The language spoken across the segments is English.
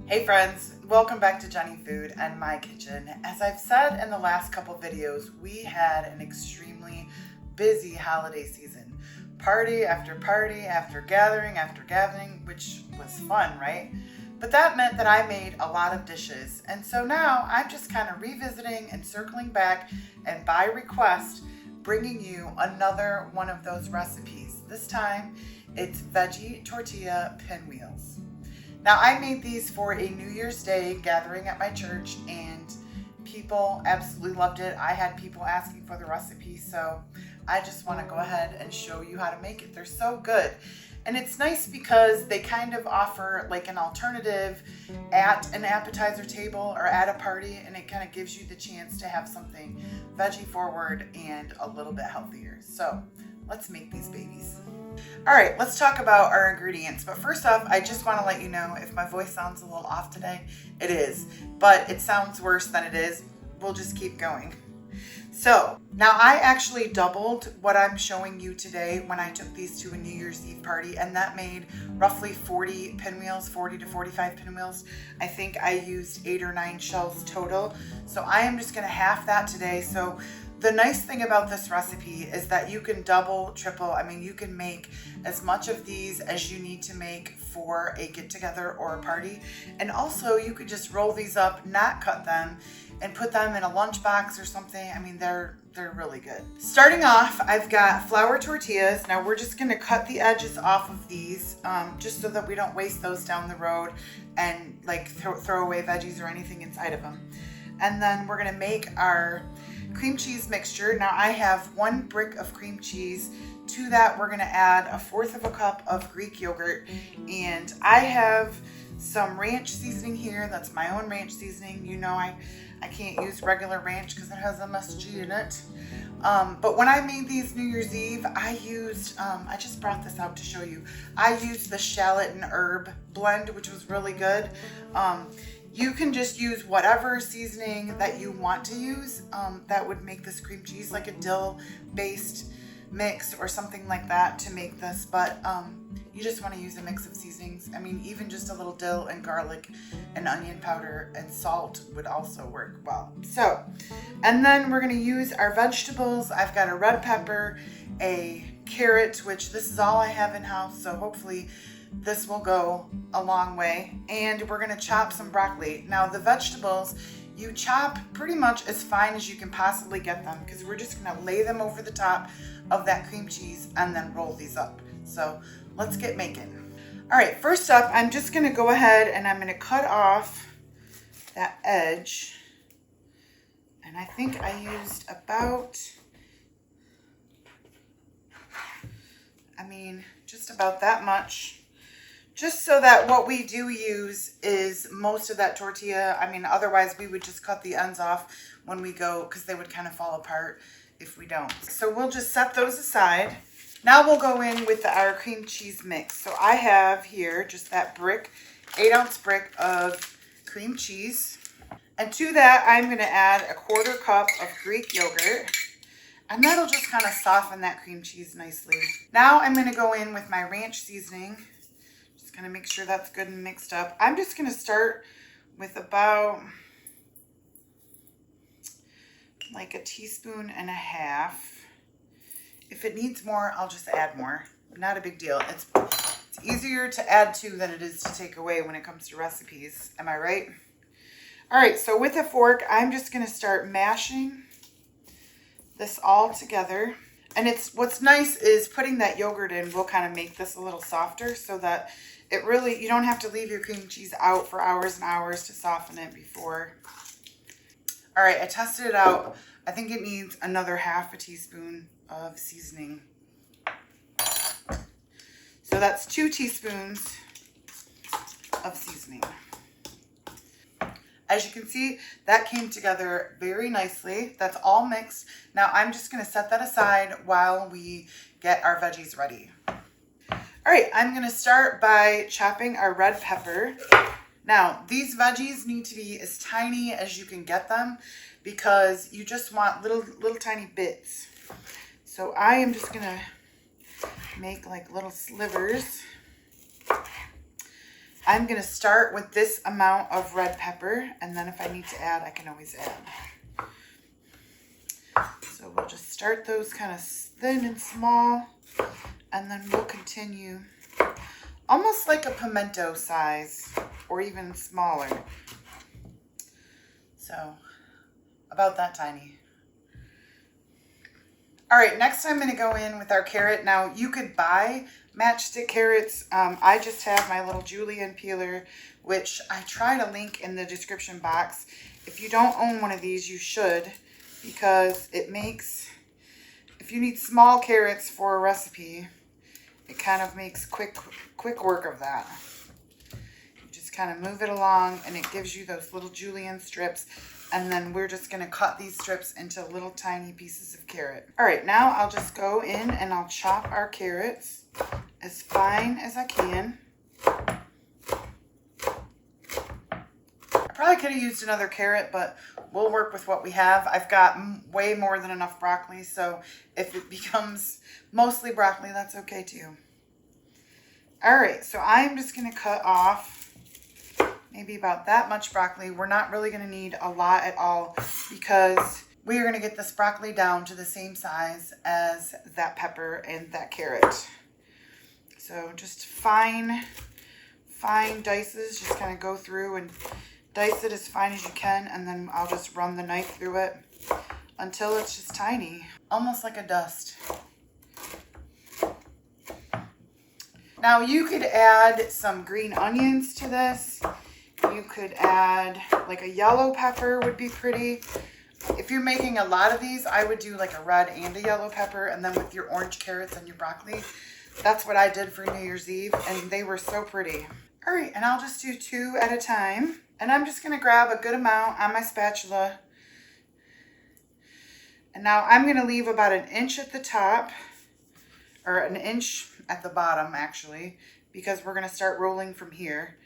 Hey friends, welcome back to Jenny Food and My Kitchen. As I've said in the last couple videos, we had an extremely busy holiday season. Party after gathering, which was fun, right? But that meant that I made a lot of dishes. And so now I'm just kind of revisiting and circling back and by request, bringing you another one of those recipes. This time it's veggie tortilla pinwheels. Now, I made these for a New Year's Day gathering at my church, and people absolutely loved it. I had people asking for the recipe, so I just want to go ahead and show you how to make it. They're so good. And it's nice because they kind of offer like an alternative at an appetizer table or at a party, and it kind of gives you the chance to have something veggie forward and a little bit healthier. So let's make these babies. All right, let's talk about our ingredients. But first off, I just want to let you know if my voice sounds a little off today, it is, but it sounds worse than it is. We'll just keep going. So now I actually doubled what I'm showing you today when I took these to a New Year's Eve party, and that made roughly 40 pinwheels, 40 to 45 pinwheels. I think I used 8 or 9 shells total. So I am just going to half that today. So the nice thing about this recipe is that you can double, triple, you can make as much of these as you need to make for a get-together or a party. And also you could just roll these up, not cut them, and put them in a lunchbox or something. They're really good. Starting off, I've got flour tortillas. Now we're just gonna cut the edges off of these just so that we don't waste those down the road and like throw away veggies or anything inside of them. And then we're gonna make our cream cheese mixture. Now I have 1 brick of cream cheese. To that we're gonna add 1/4 cup of Greek yogurt, and I have some ranch seasoning here. That's my own ranch seasoning. You know I can't use regular ranch because it has MSG in it. But when I made these New Year's Eve, I used, I just brought this out to show you. I used the shallot and herb blend, which was really good. You can just use whatever seasoning that you want to use that would make this cream cheese, like a dill based mix or something like that to make this, but you just want to use a mix of seasonings. Even just a little dill and garlic and onion powder and salt would also work well. So, and then we're going to use our vegetables. I've got a red pepper, a carrot, which this is all I have in house, so hopefully this will go a long way. And we're going to chop some broccoli. Now the vegetables you chop pretty much as fine as you can possibly get them, because we're just going to lay them over the top of that cream cheese and then roll these up. So let's get making. All right, first up, I'm just going to go ahead and I'm going to cut off that edge. And I think I used about, just about that much. Just so that what we do use is most of that tortilla. Otherwise we would just cut the ends off when we go, because they would kind of fall apart if we don't. So we'll just set those aside. Now we'll go in with our cream cheese mix. So I have here just that 8-ounce brick of cream cheese. And to that, I'm going to add 1/4 cup of Greek yogurt. And that'll just kind of soften that cream cheese nicely. Now I'm going to go in with my ranch seasoning. Just going to make sure that's good and mixed up. I'm just going to start with about like 1.5 teaspoons. If it needs more, I'll just add more. Not a big deal. It's easier to add to than it is to take away when it comes to recipes. Am I right? All right, so with a fork, I'm just going to start mashing this all together. And what's nice is putting that yogurt in will kind of make this a little softer, so that you don't have to leave your cream cheese out for hours and hours to soften it before. All right, I tested it out. I think it needs another 1/2 teaspoon of seasoning. So that's 2 teaspoons of seasoning. As you can see, that came together very nicely. That's all mixed. Now I'm just going to set that aside while we get our veggies ready. All right, I'm going to start by chopping our red pepper. Now, these veggies need to be as tiny as you can get them, because you just want little tiny bits. So I am just going to make like little slivers. I'm gonna start with this amount of red pepper, and then if I need to add, I can always add. So we'll just start those kind of thin and small, and then we'll continue almost like a pimento size or even smaller. So about that tiny. All right, next I'm gonna go in with our carrot. Now you could buy matchstick carrots. I just have my little julienne peeler, which I try to link in the description box. If you don't own one of these, you should, because it makes, if you need small carrots for a recipe, it kind of makes quick work of that. You just kind of move it along and it gives you those little julienne strips. And then we're just going to cut these strips into little tiny pieces of carrot. All right, now I'll just go in and I'll chop our carrots as fine as I can. I probably could have used another carrot, but we'll work with what we have. I've got way more than enough broccoli, so if it becomes mostly broccoli, that's okay too. All right, so I'm just going to cut off maybe about that much broccoli. We're not really going to need a lot at all because we are going to get this broccoli down to the same size as that pepper and that carrot. So just fine dices. Just kind of go through and dice it as fine as you can, and then I'll just run the knife through it until it's just tiny, almost like a dust. Now you could add some green onions to this. You could add like a yellow pepper would be pretty. If you're making a lot of these, I would do like a red and a yellow pepper, and then with your orange carrots and your broccoli. That's what I did for New Year's Eve, and they were so pretty. All right, and I'll just do 2 at a time. And I'm just gonna grab a good amount on my spatula. And now I'm gonna leave about 1 inch at the top, or 1 inch at the bottom actually, because we're gonna start rolling from here.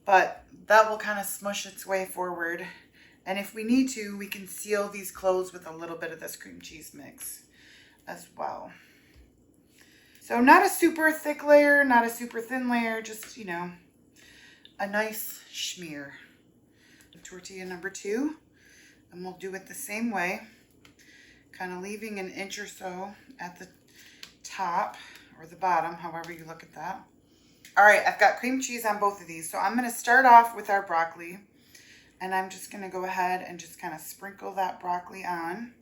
But that will kind of smush its way forward. And if we need to, we can seal these closed with a little bit of this cream cheese mix as well. So not a super thick layer, not a super thin layer, just, you know, a nice smear. Tortilla number 2, and we'll do it the same way, kind of leaving 1 inch or so at the top or the bottom, however you look at that. All right, I've got cream cheese on both of these. So I'm going to start off with our broccoli, and I'm just going to go ahead and just kind of sprinkle that broccoli on,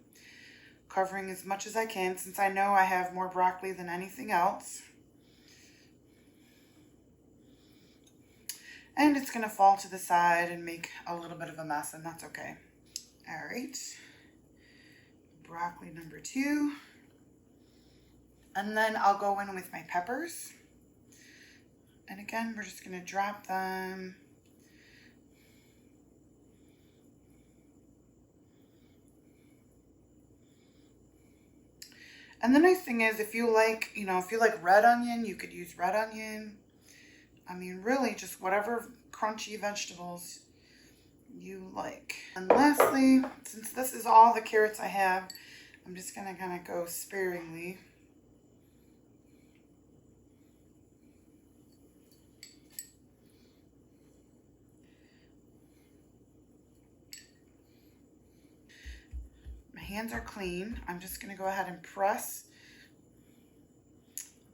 covering as much as I can since I know I have more broccoli than anything else. And it's going to fall to the side and make a little bit of a mess, and that's okay. All right, broccoli number 2. And then I'll go in with my peppers. And again, we're just going to drop them. And the nice thing is, if you like, you know, if you like red onion, you could use red onion. I mean, really just whatever crunchy vegetables you like. And lastly, since this is all the carrots I have, I'm just going to kind of go sparingly. My hands are clean. I'm just going to go ahead and press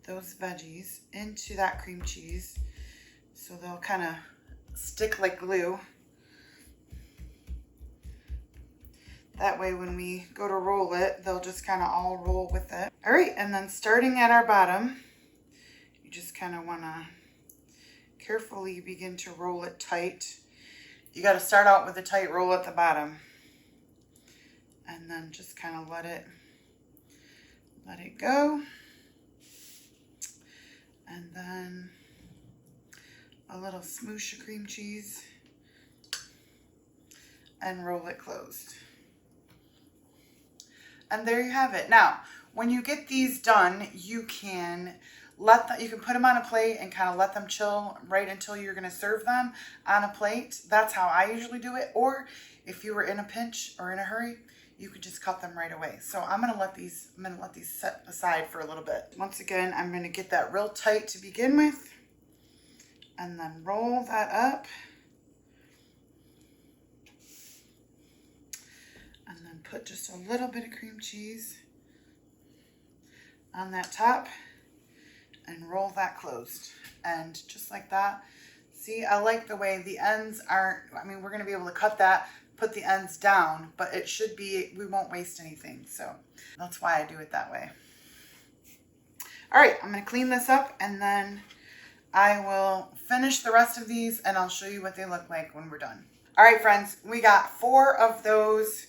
those veggies into that cream cheese so they'll kind of stick like glue. That way when we go to roll it, they'll just kind of all roll with it. All right, and then starting at our bottom, you just kind of want to carefully begin to roll it tight. You got to start out with a tight roll at the bottom, and then just kind of let it go. And then a little smoosh of cream cheese and roll it closed. And there you have it. Now, when you get these done, you can put them on a plate and kind of let them chill right until you're going to serve them on a plate. That's how I usually do it. Or if you were in a pinch or in a hurry, you could just cut them right away. So I'm going to let these set aside for a little bit. Once again, I'm going to get that real tight to begin with. And then roll that up. And then put just a little bit of cream cheese on that top and roll that closed. And just like that. See, I like the way the ends aren't, I mean, we're going to be able to cut that, put the ends down, but it should be, we won't waste anything. So that's why I do it that way. All right, I'm going to clean this up and then I will finish the rest of these and I'll show you what they look like when we're done. All right, friends, we got 4 of those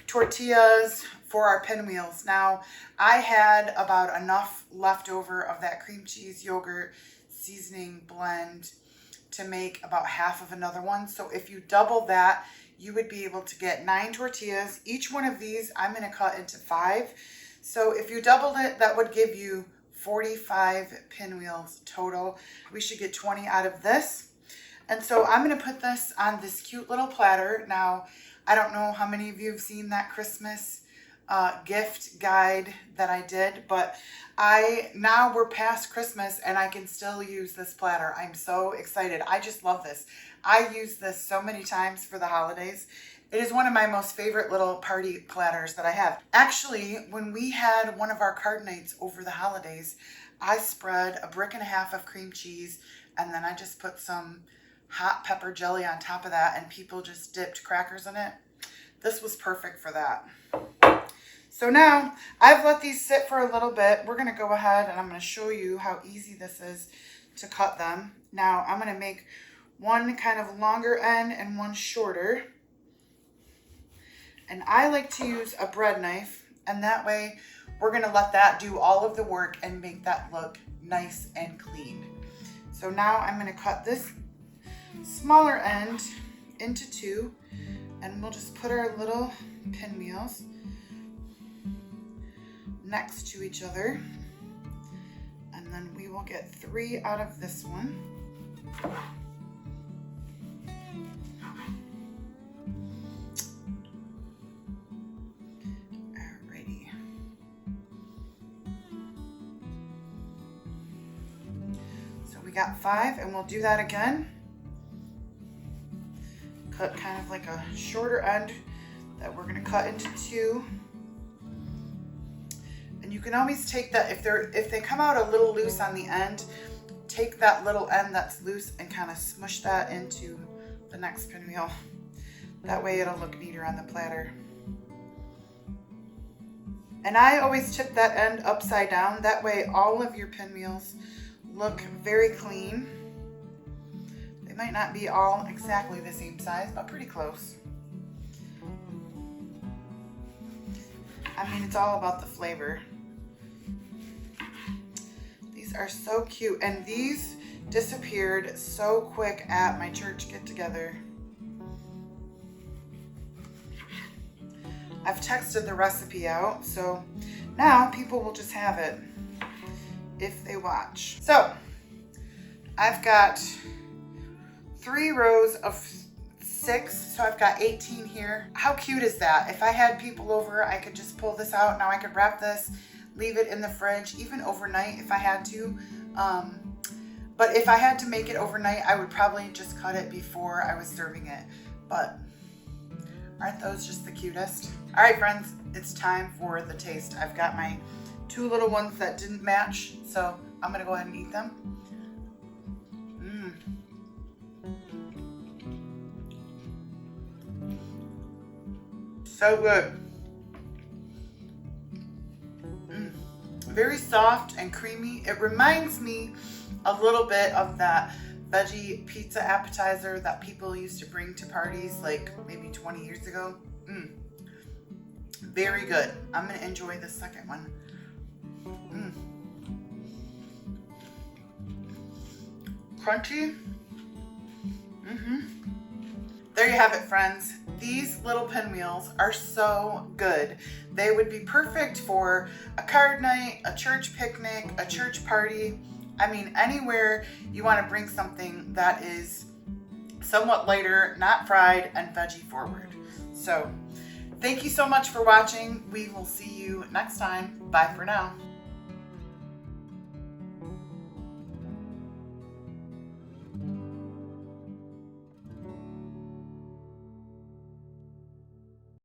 tortillas for our pinwheels. Now, I had about enough left over of that cream cheese, yogurt, seasoning blend to make about half of another one. So if you double that, you would be able to get 9 tortillas. Each one of these, I'm going to cut into 5. So if you doubled it, that would give you 45 pinwheels total. We should get 20 out of this. And so I'm going to put this on this cute little platter. Now, I don't know how many of you have seen that Christmas gift guide that I did, but now we're past Christmas and I can still use this platter. I'm so excited. I just love this. I use this so many times for the holidays. It is one of my most favorite little party platters that I have. Actually, when we had one of our card nights over the holidays, I spread 1.5 bricks of cream cheese and then I just put some hot pepper jelly on top of that and people just dipped crackers in it. This was perfect for that. So now I've let these sit for a little bit. We're going to go ahead and I'm going to show you how easy this is to cut them. Now I'm going to make one kind of longer end and one shorter. And I like to use a bread knife, and that way we're going to let that do all of the work and make that look nice and clean. So now I'm going to cut this smaller end into 2 and we'll just put our little pinwheels next to each other, and then we will get 3 out of this one. Alrighty. So we got 5 and we'll do that again. Cut kind of like a shorter end that we're going to cut into 2. And you can always take that, if they come out a little loose on the end, take that little end that's loose and kind of smush that into the next pinwheel. That way it'll look neater on the platter. And I always tip that end upside down. That way all of your pinwheels look very clean. They might not be all exactly the same size, but pretty close. I mean, it's all about the flavor. These are so cute, and these disappeared so quick at my church get-together. I've texted the recipe out, so now people will just have it if they watch. So I've got 3 rows of 6, so I've got 18 here. How cute is that? If I had people over, I could just pull this out. Now I could wrap this, leave it in the fridge, even overnight if I had to. But if I had to make it overnight, I would probably just cut it before I was serving it. But aren't those just the cutest? All right, friends, it's time for the taste. I've got my 2 little ones that didn't match, so I'm gonna go ahead and eat them. So good. Very soft and creamy. It reminds me a little bit of that veggie pizza appetizer that people used to bring to parties like maybe 20 years ago. Very good. I'm gonna enjoy the second one. Crunchy. There you have it, friends. These little pinwheels are so good. They would be perfect for a card night, a church picnic, a church party. I mean, anywhere you want to bring something that is somewhat lighter, not fried, and veggie forward. So, thank you so much for watching. We will see you next time. Bye for now.